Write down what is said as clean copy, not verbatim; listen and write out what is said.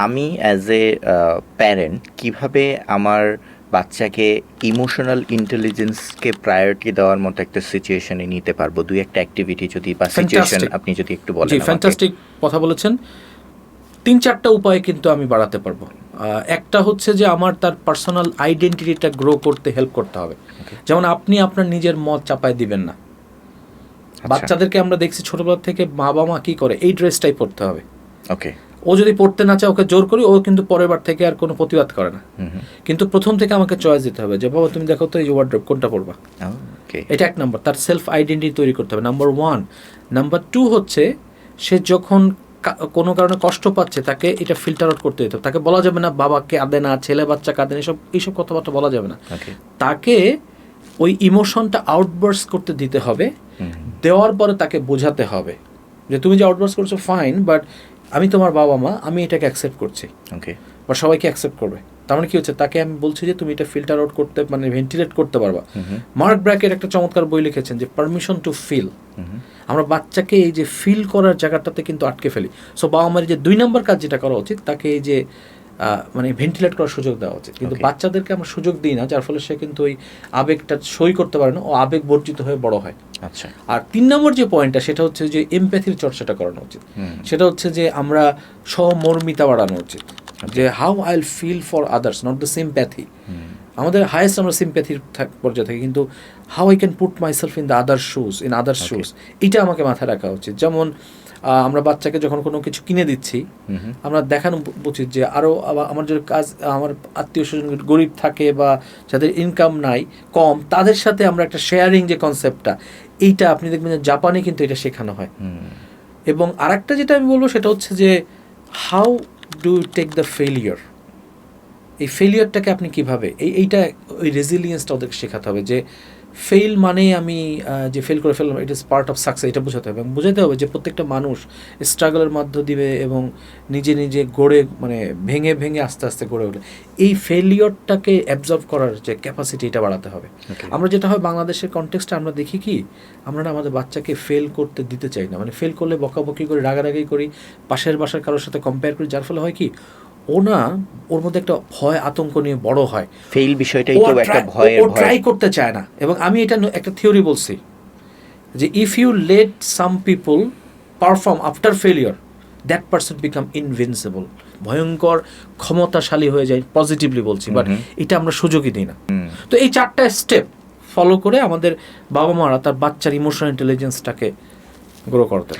আমি as a parent কিভাবে আমার বাচ্চাকে ইমোশনাল ইন্টেলিজেন্সকে প্রায়োরিটি দেওয়ার মতো একটা সিচুয়েশনে নিতে পারবো, দুই একটা অ্যাক্টিভিটি যদি বা সিচুয়েশন আপনি যদি একটু বলেন। জি, ফ্যান্টাস্টিক কথা বলেছেন। 3-4টা উপায় কিন্তু আমি বাড়াতে পারবো। একটা হচ্ছে যে আমার তার পার্সোনাল আইডেন্টিটিটা গ্রো করতে হেল্প করতে হবে। যেমন আপনি আপনার নিজের মত চাপায় দিবেন না। বাচ্চাদেরকে আমরা দেখছি ছোটবেলা থেকে বাবা মা কি করে, এই ড্রেসটাই পরতে হবে। ওকে, ও যদি পড়তে না চায় ওকে জোর করি, ও কিন্তু পরের বার থেকে আর কোনো প্রতিবাদ করে না। কিন্তু প্রথম থেকে আমাকে চয়েস দিতে হবে যে বাবা তুমি দেখো তো এই ওয়ার্ড্রোব কোনটা পড়বা। এটা 1 নম্বর, তার সেলফ আইডেন্টিটি তৈরি করতে হবে, নাম্বার 1। নাম্বার 2 হচ্ছে সে যখন কোনো কারণে কষ্ট পাচ্ছে তাকে এটা ফিল্টার আউট করতে দিতে হবে। তাকে বলা যাবে না বাবা কাঁদে না, ছেলে বাচ্চা কাঁদে না, এইসব কথাবার্তা বলা যাবে না। তাকে ওই ইমোশনটা আউটবার্স করতে দিতে হবে। দেওয়ার পরে তাকে বোঝাতে হবে যে তুমি যে আউটবার্স করছো ফাইন, বাট আমি তোমার বাবা মা, আমি এটাকে অ্যাকসেপ্ট করছি। ওকে, বা সবাইকে অ্যাকসেপ্ট করবে। তার মানে কি হচ্ছে, তাকে আমি বলছি যে তুমি এটা ফিল্টার আউট করতে, মানে ভেন্টিলেট করতে পারবা। মার্ক ব্র্যাকের একটা চমৎকার বই লিখেছেন যে পারমিশন টু ফিল। আমরা বাচ্চাকে এই যে ফিল করার জায়গাটাতে কিন্তু আটকে ফেলি। সো বাবা মার যে 2 নম্বর কাজ যেটা করা উচিত, তাকে এই যে মানে ভেন্টিলেট করার সুযোগ দেওয়া উচিত। কিন্তু বাচ্চাদেরকে আমরা সুযোগ দিই না, যার ফলে সে কিন্তু ওই আবেগটা সই করতে পারে না, ও আবেগ বর্জিত হয়ে বড় হয়। আচ্ছা। আর 3 নম্বর যে পয়েন্টটা, সেটা হচ্ছে যে এমপ্যাথির চর্চাটা করানো উচিত। সেটা হচ্ছে যে আমরা সহমর্মিতা বাড়ানো উচিত, যে how I will feel for others, not the sympathy. আমাদের হায়েস্ট আমরা সিম্প্যাথির পর্যায়ে থাকি, কিন্তু how I can put myself in the other shoes, in other shoes, এটা আমাকে মাথায় রাখা উচিত। যেমন আমরা বাচ্চাকে যখন কোনো কিছু কিনে দিচ্ছি, আমরা দেখানো উচিত যে আরও আমার যে কাজ, আমার আত্মীয় স্বজন গরিব থাকে বা যাদের ইনকাম নাই কম, তাদের সাথে আমরা একটা শেয়ারিং যে কনসেপ্টটা, এইটা আপনি দেখবেন যে জাপানে কিন্তু এটা শেখানো হয়। এবং আরেকটা যেটা আমি বলবো সেটা হচ্ছে যে how do you take the failure. এই ফেলিয়ারটাকে আপনি কীভাবে, এইটা ওই রেজিলিয়েন্সটা ওদেরকে শেখাতে হবে যে ফেল মানে আমি যে ফেল করে ফেললাম, it is part of success, এটা বোঝাতে হবে। এবং বোঝাতে হবে যে প্রত্যেকটা মানুষ স্ট্রাগলের মধ্য দিবে এবং নিজে নিজে গড়ে, মানে ভেঙে ভেঙে আস্তে আস্তে গড়ে ওঠে। এই ফেলিয়রটাকে অ্যাবজর্ব করার যে ক্যাপাসিটি, এটা বাড়াতে হবে। আমরা যেটা হয় বাংলাদেশের কনটেক্সটে আমরা দেখি কি, আমরা না আমাদের বাচ্চাকে ফেল করতে দিতে চাই না। মানে ফেল করলে বকাবকি করি, রাগারাগি করি, পাশের বাসার কারোর সাথে কম্পেয়ার করি, যার ফলে হয় কি ও না, ওর মধ্যে একটা ভয় আতঙ্ক নিয়ে বড় হয়। ফেল বিষয়টাই তো একটা ভয়, ও ট্রাই করতে চায় না। এবং আমি এটা একটা থিওরি বলছি যে if you let some people perform after failure, that person become invincible, ভয়ঙ্কর ক্ষমতাশালী হয়ে যায়, পজিটিভলি বলছি, বাট এটা আমরা সুযোগই দিই না। তো এই 4টা স্টেপ ফলো করে আমাদের বাবা মারা তার বাচ্চার ইমোশনাল ইন্টেলিজেন্সটাকে গ্রো করতে